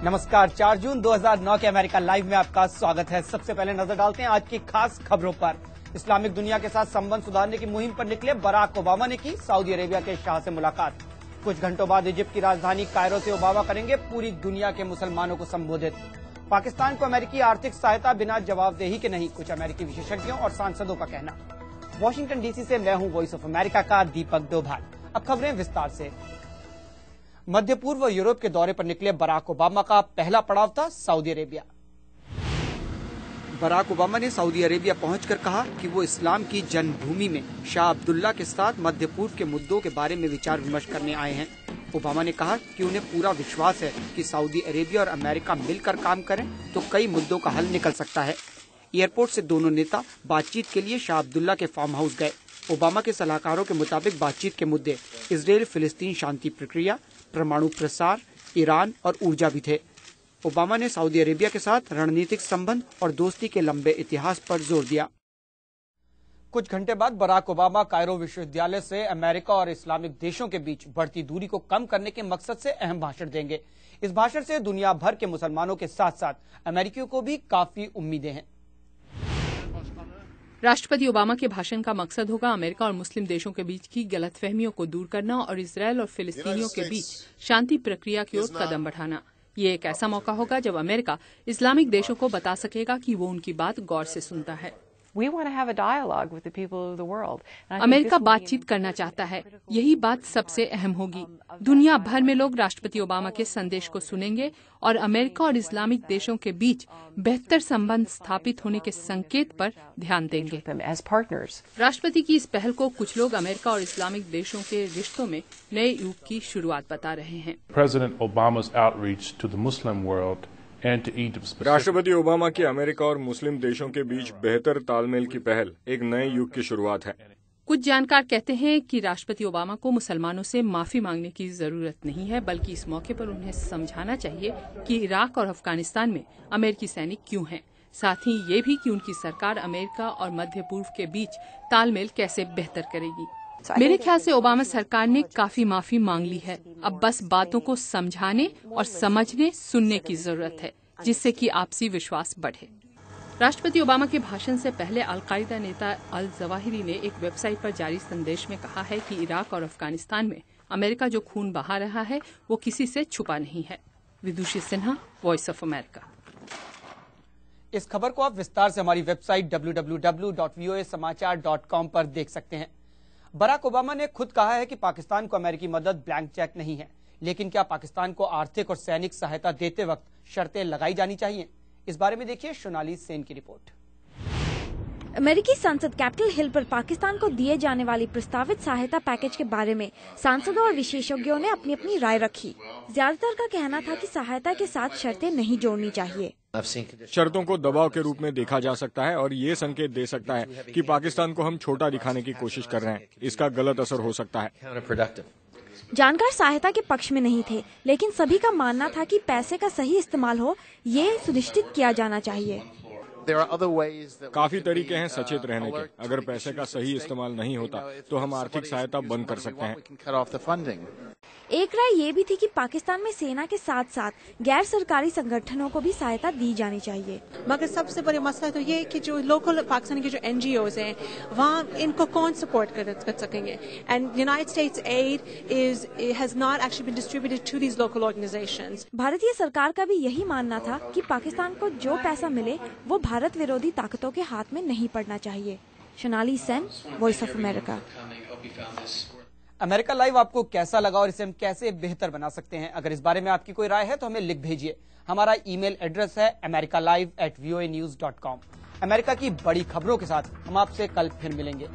नमस्कार, 4 जून 2009 के America live में आपका स्वागत है। सबसे पहले नजर डालते हैं आज की खास खबरों पर। इस्लामिक दुनिया के साथ संबंध सुधारने की मुहिम पर निकले बराक ओबामा ने की सऊदी अरेबिया के शाह से मुलाकात। कुछ घंटों बाद इजिप्ट की राजधानी कायरो से ओबामा करेंगे पूरी दुनिया के मुसलमानों को संबोधित। पाकिस्तान को अमेरिकी आर्थिक सहायता बिना जवाबदेही के नहीं, कुछ अमेरिकी विशेषज्ञों और सांसदों का कहना। वॉशिंगटन डीसी से मैं हूं वॉइस ऑफ अमेरिका का दीपक डोभाल। अब खबरें विस्तार से। मध्य पूर्व और यूरोप के दौरे पर निकले बराक ओबामा का पहला पड़ाव था सऊदी अरेबिया। बराक ओबामा ने सऊदी अरेबिया पहुंचकर कहा कि वो इस्लाम की जन्मभूमि में शाह अब्दुल्ला के साथ मध्य पूर्व के मुद्दों के बारे में विचार विमर्श करने आए हैं। ओबामा ने कहा कि उन्हें पूरा विश्वास है कि सऊदी अरेबिया और अमेरिका मिलकर काम करें तो कई मुद्दों का हल निकल सकता है। एयरपोर्ट से दोनों नेता बातचीत के लिए शाह अब्दुल्ला के फार्म हाउस गए। ओबामा के सलाहकारों के मुताबिक बातचीत के मुद्दे इजरायल फिलिस्तीन शांति प्रक्रिया, परमाणु प्रसार, ईरान और ऊर्जा भी थे। ओबामा ने सऊदी अरेबिया के साथ रणनीतिक संबंध और दोस्ती के लंबे इतिहास पर जोर दिया। कुछ घंटे बाद बराक ओबामा कायरो विश्वविद्यालय से अमेरिका और इस्लामिक देशों के बीच बढ़ती दूरी को कम करने के मकसद से अहम भाषण देंगे। इस भाषण से दुनिया भर के मुसलमानों के साथ साथ अमेरिकियों को भी काफी उम्मीदें हैं। राष्ट्रपति ओबामा के भाषण का मकसद होगा अमेरिका और मुस्लिम देशों के बीच की गलतफहमियों को दूर करना और इसराइल और फिलिस्तीनियों के बीच शांति प्रक्रिया की ओर कदम बढ़ाना। ये एक ऐसा मौका होगा जब अमेरिका इस्लामिक देशों को बता सकेगा कि वो उनकी बात गौर से सुनता है। अमेरिका बातचीत करना चाहता है, यही बात सबसे अहम होगी। दुनिया भर में लोग राष्ट्रपति ओबामा के संदेश को सुनेंगे और अमेरिका और इस्लामिक देशों के बीच बेहतर संबंध स्थापित होने के संकेत पर ध्यान देंगे। राष्ट्रपति की इस पहल को कुछ लोग अमेरिका और इस्लामिक देशों के रिश्तों में नए युग की शुरुआत बता रहे हैं। President Obama's outreach to the Muslim world राष्ट्रपति ओबामा की अमेरिका और मुस्लिम देशों के बीच बेहतर तालमेल की पहल एक नए युग की शुरुआत है। कुछ जानकार कहते हैं कि राष्ट्रपति ओबामा को मुसलमानों से माफी मांगने की जरूरत नहीं है, बल्कि इस मौके पर उन्हें समझाना चाहिए कि इराक और अफगानिस्तान में अमेरिकी सैनिक क्यों हैं। साथ ही ये भी कि उनकी सरकार अमेरिका और मध्य पूर्व के बीच तालमेल कैसे बेहतर करेगी। मेरे ख्याल से ओबामा सरकार ने काफी माफी मांग ली है। अब बस बातों को समझाने और समझने सुनने की जरूरत है, जिससे कि आपसी विश्वास बढ़े। राष्ट्रपति ओबामा के भाषण से पहले अल-कायदा नेता अल-जवाहिरी ने एक वेबसाइट पर जारी संदेश में कहा है कि इराक और अफगानिस्तान में अमेरिका जो खून बहा रहा है वो किसी से छुपा नहीं है। विदुषी सिन्हा, वॉइस ऑफ अमेरिका। इस खबर को आप विस्तार से हमारी वेबसाइट www.voasamachaar.com पर देख सकते हैं। बराक ओबामा ने खुद कहा है कि पाकिस्तान को अमेरिकी मदद ब्लैंक चेक नहीं है, लेकिन क्या पाकिस्तान को आर्थिक और सैनिक सहायता देते वक्त शर्तें लगाई जानी चाहिए? इस बारे में देखिए सोनाली सेन की रिपोर्ट। अमेरिकी संसद कैपिटल हिल पर पाकिस्तान को दिए जाने वाली प्रस्तावित सहायता पैकेज के बारे में सांसदों और विशेषज्ञों ने अपनी अपनी राय रखी। ज्यादातर का कहना था कि सहायता के साथ शर्तें नहीं जोड़नी चाहिए। शर्तों को दबाव के रूप में देखा जा सकता है और ये संकेत दे सकता है कि पाकिस्तान को हम छोटा दिखाने की कोशिश कर रहे हैं। इसका गलत असर हो सकता है। जानकार सहायता के पक्ष में नहीं थे, लेकिन सभी का मानना था कि पैसे का सही इस्तेमाल हो, ये सुनिश्चित किया जाना चाहिए। काफी तरीके हैं सचेत रहने के। अगर पैसे का सही इस्तेमाल नहीं होता तो हम आर्थिक सहायता बंद कर सकते हैं। एक राय ये भी थी कि पाकिस्तान में सेना के साथ साथ गैर सरकारी संगठनों को भी सहायता दी जानी चाहिए। मगर सबसे बड़ा मसला तो ये है कि जो लोकल पाकिस्तान के जो NGOs हैं वहाँ इनको कौन सपोर्ट कर सकेंगे। And United States aid has not actually been distributed to these local organisations. भारतीय सरकार का भी यही मानना था कि पाकिस्तान को जो पैसा मिले वो भारत विरोधी ताकतों के हाथ में नहीं पड़ना चाहिए। Sonali Sen, voice of America. America live आपको कैसा लगा और इसे हम कैसे बेहतर बना सकते हैं? अगर इस बारे में आपकी कोई राय है तो हमें लिख भेजिए। हमारा ईमेल एड्रेस है americalive@voanews.com। अमेरिका की बड़ी खबरों के साथ हम आपसे कल फिर मिलेंगे।